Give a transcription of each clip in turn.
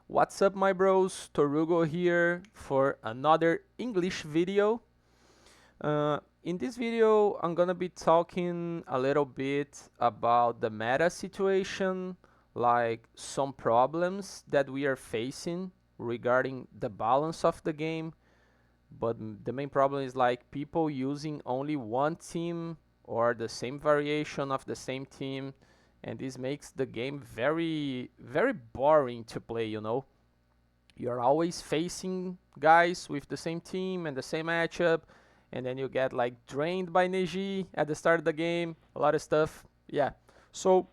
What's up, my bros? Torugo here for another English video. In this video, I'm gonna be talking a little bit about the meta situation, like some problems that we are facing regarding the balance of the game. But the main problem is like people using only one team or the same variation of the same team, and this makes the game very boring to play, You're always facing guys with the same team and the same matchup, and then you get like drained by Neji at the start of the game, a lot of stuff. Yeah. So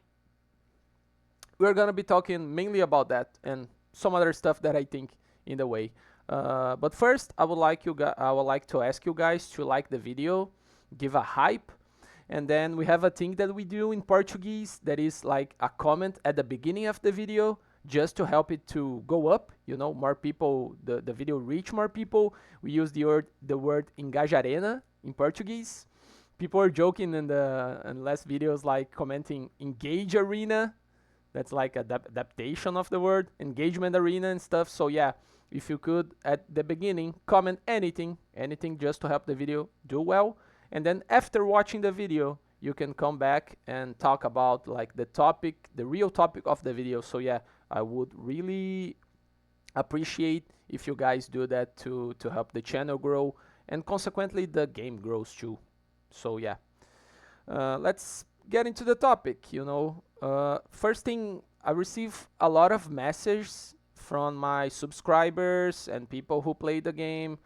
we're gonna be talking mainly about that and some other stuff that I think in the way. But first, I would like to ask you guys to like the video, give a hype, and then we have a thing that we do in Portuguese that is like a comment at the beginning of the video just to help it to go up, more people, the video reach more people. We use the word engajarena in Portuguese. People are joking in the last videos, like commenting engage arena. That's like a adaptation of the word engagement arena and stuff. So yeah, if you could at the beginning comment anything just to help the video do well, and then after watching the video you can come back and talk about like the real topic of the video. So yeah, I would really appreciate if you guys do that to help the channel grow, and consequently the game grows too. So yeah, let's get into the topic. First thing, I receive a lot of messages from my subscribers and people who play the game,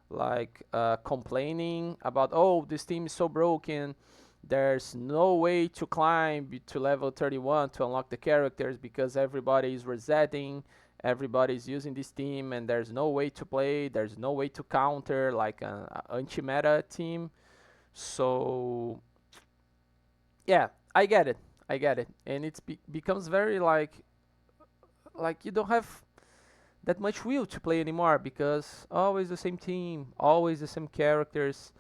like complaining about, oh, this team is so broken. There's no way to climb to level 31 to unlock the characters because everybody is resetting, everybody's using this team, and there's no way to play, there's no way to counter like an anti-meta team. So yeah, I get it, and it becomes very like you don't have that much will to play anymore because always the same team, always the same characters.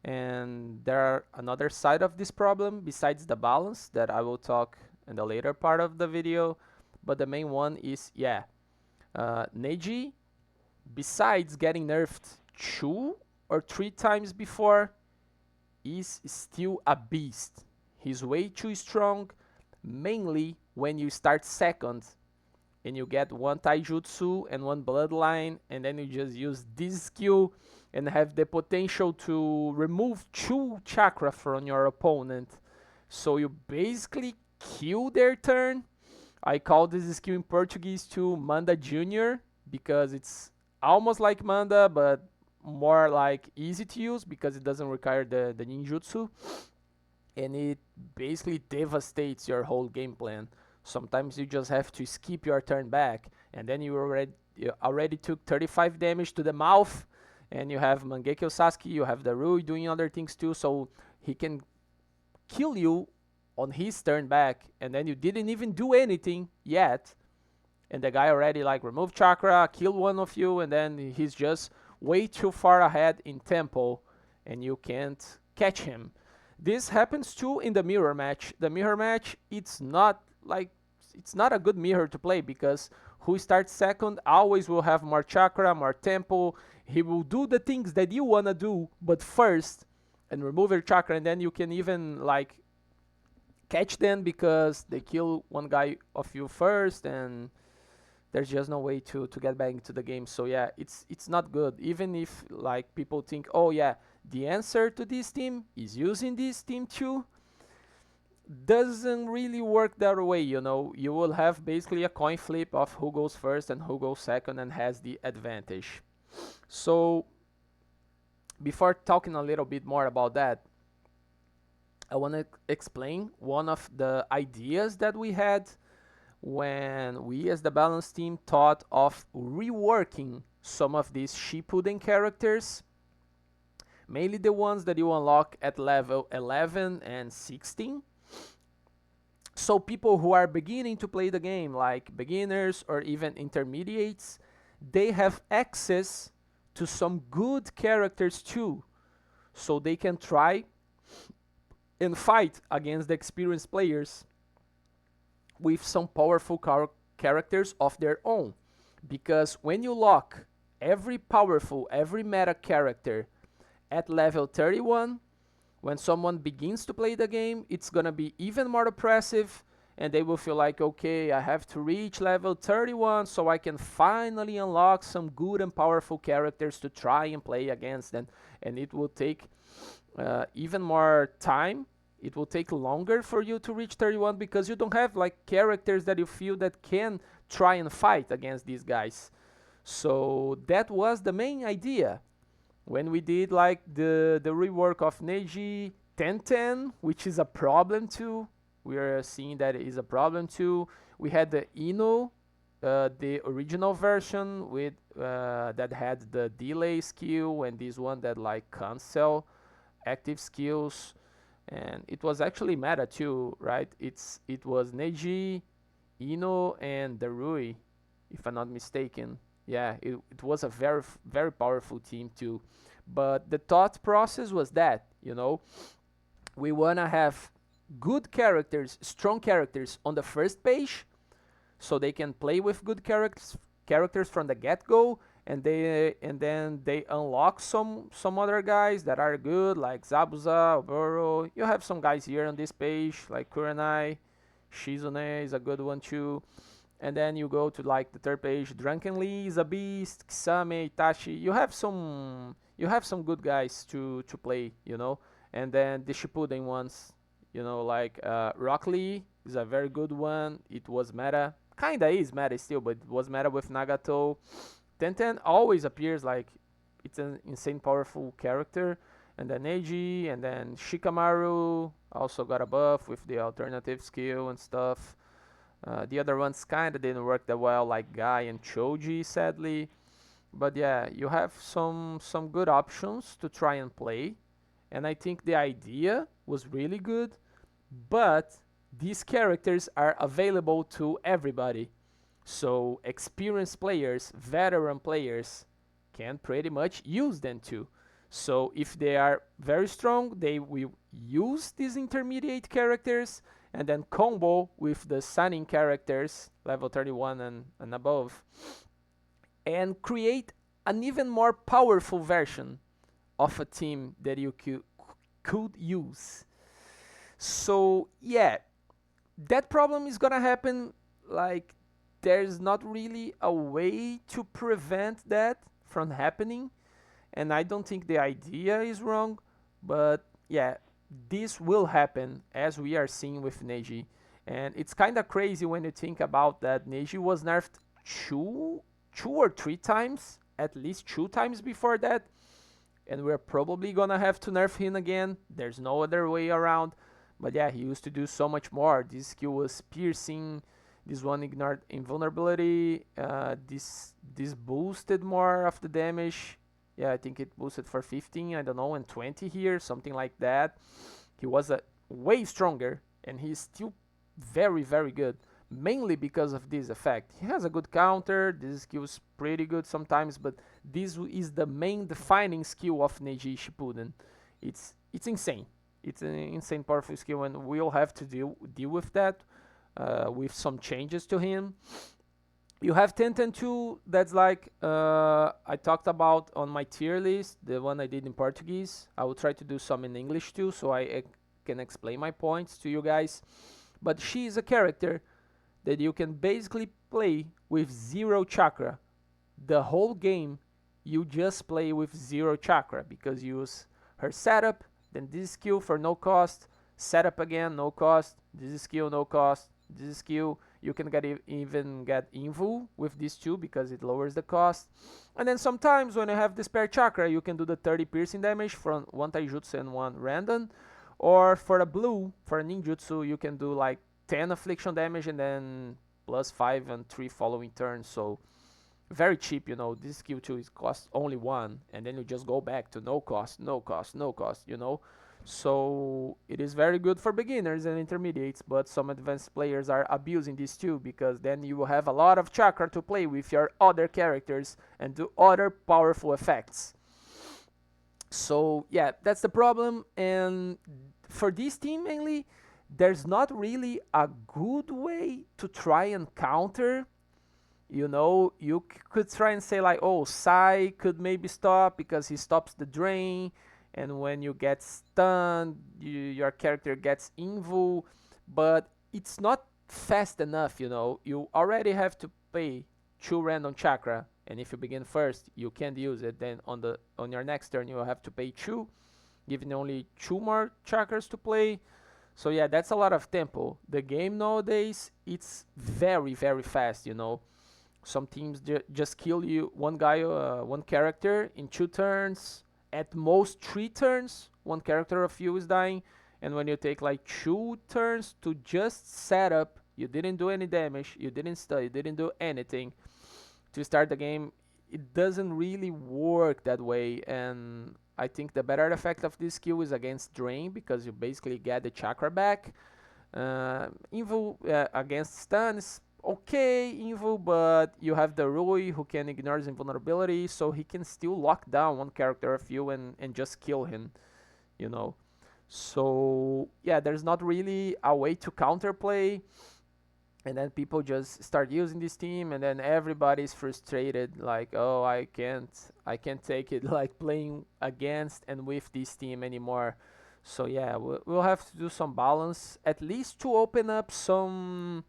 And there are another side of this problem besides the balance that I will talk in the later part of the video. But the main one is, yeah, Neji, besides getting nerfed 2 or 3 times before, is still a beast. He's way too strong, mainly when you start second and you get one taijutsu and one bloodline, and then you just use this skill and have the potential to remove 2 chakra from your opponent. So you basically kill their turn. I call this skill in Portuguese to Manda Junior because it's almost like Manda, but more like easy to use because it doesn't require the ninjutsu, and it basically devastates your whole game plan. Sometimes you just have to skip your turn back, and then you already took 35 damage to the mouth, and you have Mangekyo Sasuke, you have the Rui doing other things too, so he can kill you on his turn back, and then you didn't even do anything yet, and the guy already like removed chakra, killed one of you, and then he's just way too far ahead in tempo, and you can't catch him. This happens too in the mirror match. The mirror match, it's not a good mirror to play because who starts second always will have more chakra, more tempo. He will do the things that you wanna do, but first, and remove your chakra, and then you can even like catch them because they kill one guy of you first, and there's just no way to get back into the game. So yeah, it's not good. Even if like people think, oh yeah, the answer to this team is using this team too, doesn't really work that way. You will have basically a coin flip of who goes first and who goes second and has the advantage. So before talking a little bit more about that, I want to explain one of the ideas that we had when we as the balance team thought of reworking some of these Shippuden characters, mainly the ones that you unlock at level 11 and 16. So people who are beginning to play the game, like beginners or even intermediates, they have access to some good characters too. So they can try and fight against the experienced players with some powerful characters of their own. because when you lock every powerful, every meta character at level 31, when someone begins to play the game, it's gonna be even more oppressive, and they will feel like, okay, I have to reach level 31 so I can finally unlock some good and powerful characters to try and play against them. And it will take even more time. It will take longer for you to reach 31 because you don't have like characters that you feel that can try and fight against these guys. So that was the main idea when we did like the rework of Neji 1010, which is a problem too. We are seeing that it is a problem too. We had the Ino, the original version with that had the delay skill, and this one that like cancel active skills, and it was actually meta too, right? It was Neji, Ino, and Darui, if I'm not mistaken. Yeah, it was a very powerful team too. But the thought process was that, we wanna have good characters, strong characters on the first page, so they can play with good characters from the get-go, and then they unlock some other guys that are good, like Zabuza, Oboro. You have some guys here on this page, like Kurenai, Shizune is a good one too. And then you go to like the third page, Drunkenly is a beast, Kisame, Itachi. You have some good guys to play, And then the Shippuden ones, like Rock Lee is a very good one. It was meta, kinda is meta still, but it was meta with Nagato. Tenten always appears like it's an insane powerful character. And then Neji, and then Shikamaru also got a buff with the alternative skill and stuff. The other ones kinda didn't work that well, like Guy and Choji, sadly. But yeah, you have some good options to try and play, and I think the idea was really good. But these characters are available to everybody, so experienced players, veteran players, can pretty much use them too. So if they are very strong, they will use these intermediate characters and then combo with the Sunning characters, level 31 and above, and create an even more powerful version of a team that you could use. So yeah, that problem is gonna happen. Like, there's not really a way to prevent that from happening, and I don't think the idea is wrong, but yeah, this will happen, as we are seeing with Neji. And it's kind of crazy when you think about that. Neji was nerfed two or three times, at least two times before that, and we're probably gonna have to nerf him again. There's no other way around. But yeah, he used to do so much more. This skill was piercing. This one ignored invulnerability. This boosted more of the damage. Yeah, I think it boosted for 15, I don't know, and 20 here, something like that. He was way stronger, and he's still very, very good, mainly because of this effect. He has a good counter. This skill is pretty good sometimes, but this is the main defining skill of Neji Shippuden. It's insane. It's an insane powerful skill, and we'll have to deal with that, with some changes to him. You have Tenten 2, that's like I talked about on my tier list, the one I did in Portuguese. I will try to do some in English too, so I can explain my points to you guys. But she is a character that you can basically play with 0 chakra. The whole game, you just play with 0 chakra, because you use her setup, then this skill for no cost, setup again, no cost, this skill, no cost, this skill. You can even get Invu with these two because it lowers the cost. And then sometimes when you have the spare chakra, you can do the 30 piercing damage from 1 taijutsu and 1 random. Or for a blue, for a ninjutsu, you can do like 10 affliction damage and then plus 5 and 3 following turns. So very cheap, This skill 2 costs only 1, and then you just go back to no cost, no cost, no cost, So it is very good for beginners and intermediates, but some advanced players are abusing this too, because then you will have a lot of chakra to play with your other characters and do other powerful effects. So yeah, that's the problem. And for this team mainly, there's not really a good way to try and counter You know, you could try and say like, oh, Sai could maybe stop because he stops the drain, and when you get stunned, your character gets invul, but it's not fast enough. You know, you already have to pay 2 random chakra, and if you begin first, you can't use it. Then on your next turn, you will have to pay 2, giving only 2 more chakras to play. So yeah, that's a lot of tempo. The game nowadays, it's very fast. You know, some teams just kill you one guy, one character in 2 turns, at most 3 turns. One character of you is dying, and when you take like 2 turns to just set up, you didn't do any damage, you didn't stun, you didn't do anything to start the game. It doesn't really work that way, and I think the better effect of this skill is against Drain because you basically get the chakra back. Invul against stun is okay, Invul, but you have the Rui who can ignore his invulnerability, so he can still lock down one character of you and just kill him, you know. So yeah, there's not really a way to counterplay, and then people just start using this team, and then everybody's frustrated, like, oh, I can't take it like playing against and with this team anymore. So yeah, we'll have to do some balance, at least to open up some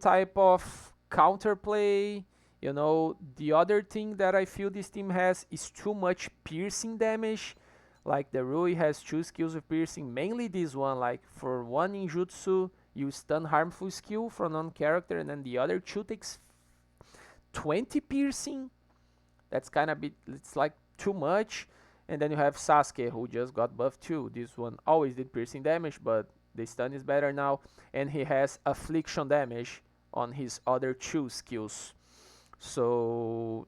type of counterplay. You know, the other thing that I feel this team has is too much piercing damage. Like the Rui has 2 skills with piercing, mainly this one. Like for one ninjutsu, you stun harmful skill from one character, and then the other 2 takes 20 piercing. That's kind of bit. It's like too much. And then you have Sasuke, who just got buffed too. This one always did piercing damage, but the stun is better now, and he has affliction damage on his other 2 skills. So,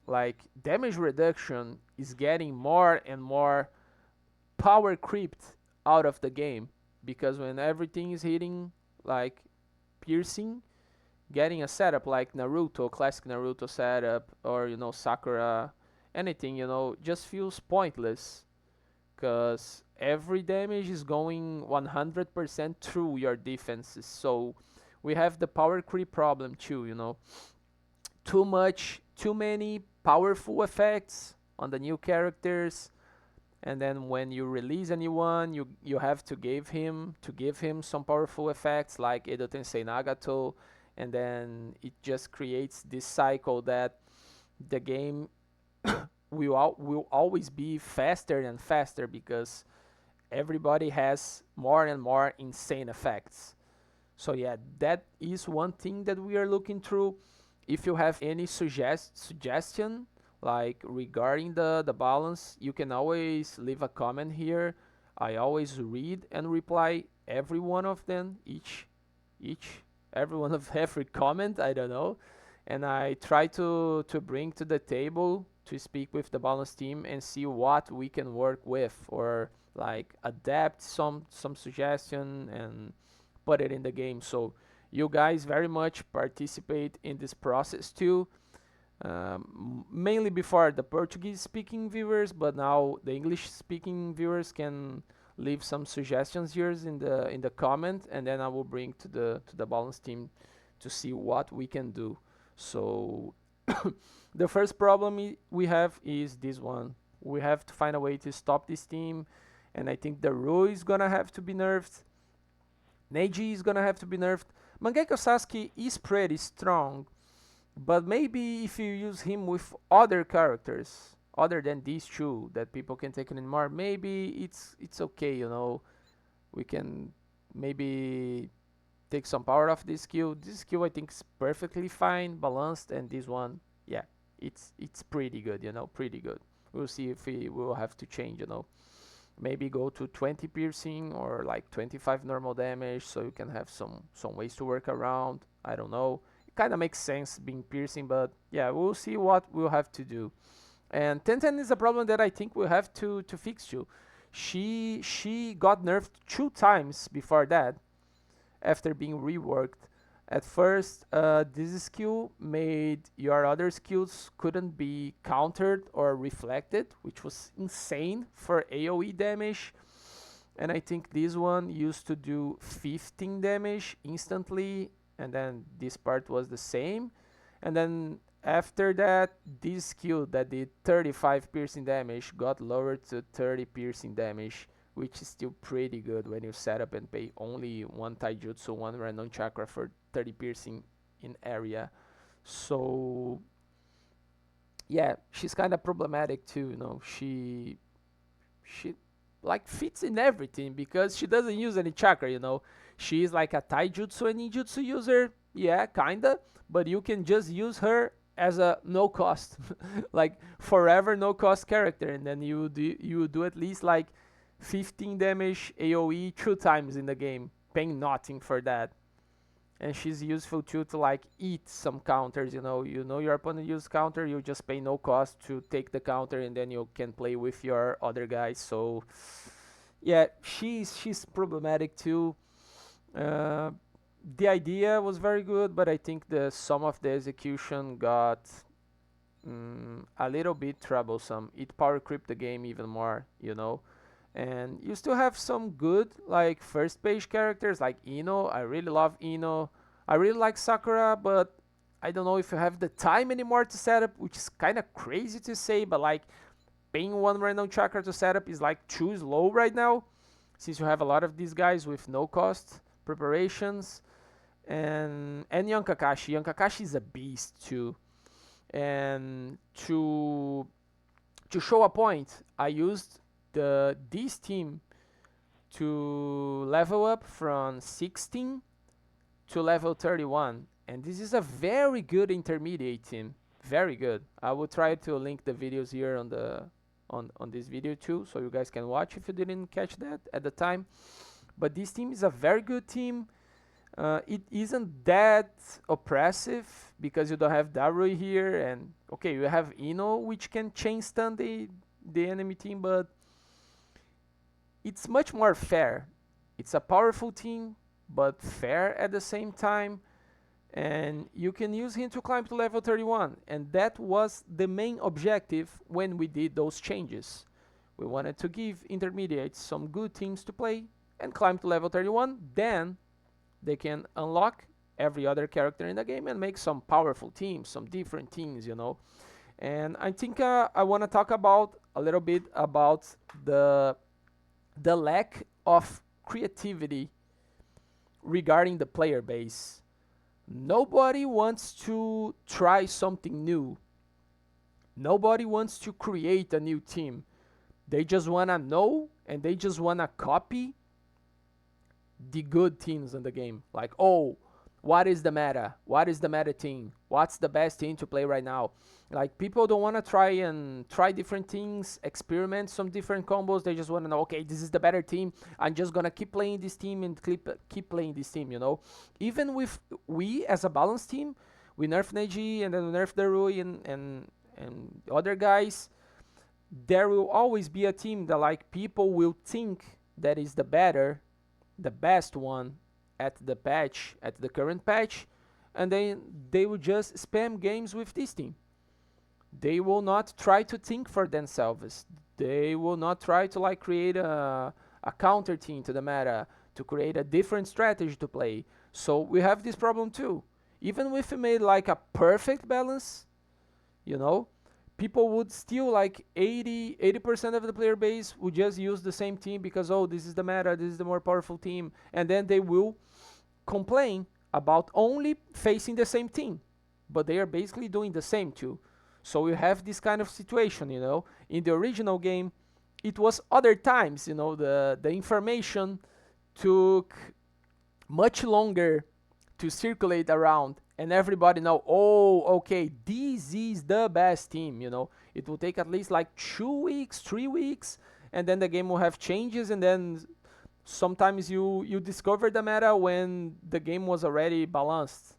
like, damage reduction is getting more and more power creeped out of the game, because when everything is hitting like piercing, getting a setup like Naruto, classic Naruto setup, or you know, Sakura, anything, you know, just feels pointless because every damage is going 100% through your defenses. So we have the power creep problem too, you know. Too many powerful effects on the new characters, and then when you release a new one, you have to give him some powerful effects like Edo Tensei Nagato, and then it just creates this cycle that the game will always be faster and faster because everybody has more and more insane effects. So yeah, that is one thing that we are looking through. If you have any suggestion like regarding the balance, you can always leave a comment here. I always read and reply every one of them, each every one of every comment, I don't know. And I try to bring to the table to speak with the balance team and see what we can work with, or like adapt some suggestion and put it in the game. So you guys very much participate in this process too. Mainly before the Portuguese speaking viewers, but now the English speaking viewers can leave some suggestions here in the comment, and then I will bring to the balance team to see what we can do. So the first problem we have is this one. We have to find a way to stop this team, and I think the Rui is gonna have to be nerfed. Neji is gonna have to be nerfed. Mangekyo Sasuke is pretty strong, but maybe if you use him with other characters other than these 2 that people can take anymore, maybe it's okay, you know. We can maybe take some power off this skill. This skill I think is perfectly fine, balanced, and this one, yeah, it's pretty good, you know, pretty good. We'll see if we will have to change, you know. Maybe go to 20 piercing or like 25 normal damage, so you can have some ways to work around. I don't know. It kind of makes sense being piercing, but yeah, we'll see what we'll have to do. And Tenten is a problem that I think we'll have to fix too. She got nerfed 2 times before that, after being reworked. At first, this skill made your other skills couldn't be countered or reflected, which was insane for AoE damage. And I think this one used to do 15 damage instantly, and then this part was the same. And then after that, this skill that did 35 piercing damage got lowered to 30 piercing damage, which is still pretty good when you set up and pay only one taijutsu, one random chakra for 30 piercing in area. So yeah, she's kind of problematic too. She like fits in everything because she doesn't use any chakra. She's like a taijutsu and ninjutsu user. Yeah, kinda, but you can just use her as a no cost, like forever no cost character, and then you do at least like 15 damage AOE 2 times in the game, paying nothing for that. And she's useful too to like eat some counters. Your opponent uses counter, you just pay no cost to take the counter, and then you can play with your other guys. So yeah, she's problematic too. uh, the idea was very good, but I think the some of the execution got a little bit troublesome. It power creeped the game even more. And you still have some good like first page characters like Ino. I really love Ino. I really like Sakura, but I don't know if you have the time anymore to set up, which is kind of crazy to say, but like paying one random chakra to set up is like too slow right now, since you have a lot of these guys with no cost preparations. And Young Kakashi. Young Kakashi is a beast too. And to show a point, I used this team to level up from 16 to level 31, and this is a very good intermediate team. Very good. I will try to link the videos here on this video too, so you guys can watch if you didn't catch that at the time. But this team is a very good team. It isn't that oppressive because you don't have Darui here, and okay, you have Ino, which can chain stun the enemy team, but it's much more fair. It's a powerful team, but fair at the same time, and you can use him to climb to level 31, and that was the main objective when we did those changes. We wanted to give intermediates some good teams to play and climb to level 31, then they can unlock every other character in the game and make some powerful teams, some different teams. And I think I want to talk about a little bit about the lack of creativity regarding the player base. Nobody wants to try something new. Nobody wants to create a new team. They just want to know, and they just want to copy the good teams in the game. Like, oh, what is the meta? What is the meta team? What's the best team to play right now? Like, people don't want to try different things, experiment some different combos. They just want to know, okay, this is the better team. I'm just gonna keep playing this team and keep playing this team. Even with we as a balanced team, we nerf Neji and then we nerf Darui and other guys. There will always be a team that like people will think that is the best one at the current patch, and then they will just spam games with this team. They will not try to think for themselves. They will not try to like create a counter team to the meta, to create a different strategy to play. So we have this problem too. Even if we made like a perfect balance, you know, people would still like 80% of the player base would just use the same team because, oh, this is the meta, this is the more powerful team, and then they will complain about only facing the same team, but they are basically doing the same too. So you have this kind of situation. In the original game, it was other times. The information took much longer to circulate around, and everybody know, oh, okay, this is the best team. It will take at least like 2 weeks, 3 weeks, and then the game will have changes, and then sometimes you discover the meta when the game was already balanced.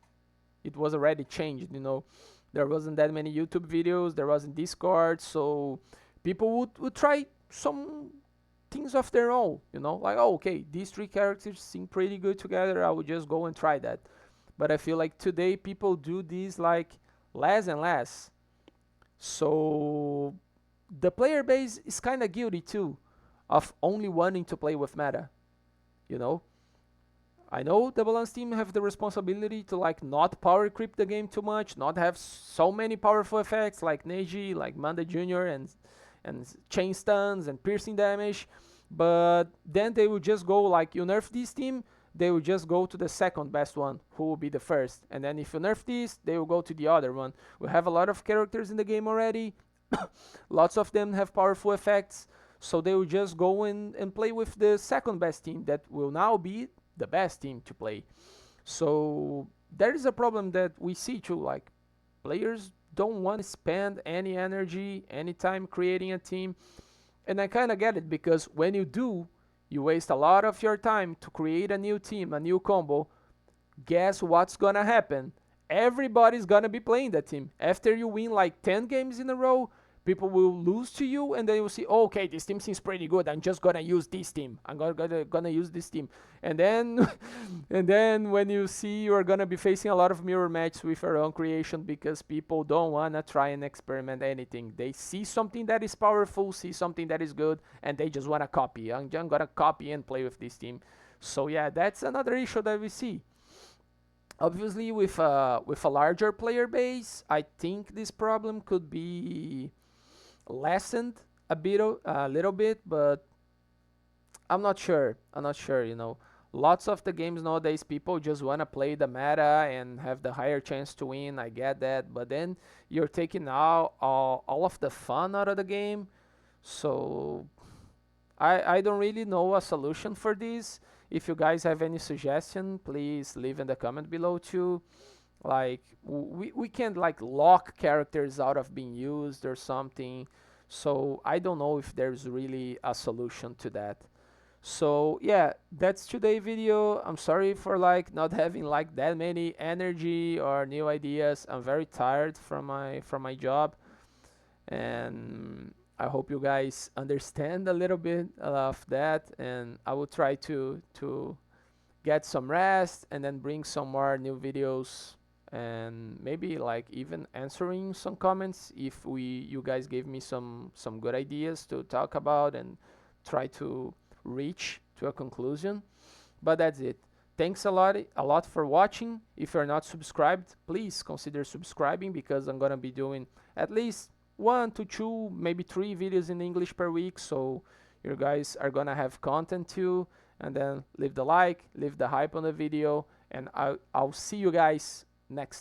It was already changed. There wasn't that many YouTube videos, there wasn't Discord, so people would try some things of their own. Like, oh, okay, these 3 characters seem pretty good together, I would just go and try that. But I feel like today people do this like less and less. So the player base is kind of guilty too of only wanting to play with meta. I know the balance team have the responsibility to like not power creep the game too much, not have so many powerful effects like Neji, like Manda Jr. and chain stuns and piercing damage, but then they will just go like you nerf this team, they will just go to the second best one, who will be the first, and then if you nerf this, they will go to the other one. We have a lot of characters in the game already. Lots of them have powerful effects, so they will just go in and play with the second best team that will now be the best team to play. So there is a problem that we see too, like players don't want to spend any energy, any time creating a team. And I kind of get it, because when you do, you waste a lot of your time to create a new team, a new combo. Guess what's gonna happen? Everybody's gonna be playing that team. After you win like 10 games in a row, people will lose to you, and then you'll see, oh, okay, this team seems pretty good. I'm just gonna use this team. I'm gonna use this team, and then and then when you see you're gonna be facing a lot of mirror matches with your own creation, because people don't wanna try and experiment anything. They see something that is powerful, see something that is good, and they just wanna copy. I'm gonna copy and play with this team. So yeah, that's another issue that we see. Obviously, with a larger player base, I think this problem could be lessened a little bit, but I'm not sure. I'm not sure. Lots of the games nowadays, people just wanna play the meta and have the higher chance to win. I get that, but then you're taking out all of the fun out of the game. So I don't really know a solution for this. If you guys have any suggestion, please leave in the comment below too. Like we can't like lock characters out of being used or something. So I don't know if there's really a solution to that. So yeah, that's today's video. I'm sorry for like not having like that many energy or new ideas. I'm very tired from my job, and I hope you guys understand a little bit of that, and I will try to get some rest and then bring some more new videos, and maybe like even answering some comments if you guys gave me some good ideas to talk about and try to reach to a conclusion. But that's it. Thanks a lot for watching. If you're not subscribed, please consider subscribing, because I'm gonna be doing at least 1 to 2, maybe 3 videos in English per week, so you guys are gonna have content too. And then leave the like, leave the hype on the video, and I'll see you guys next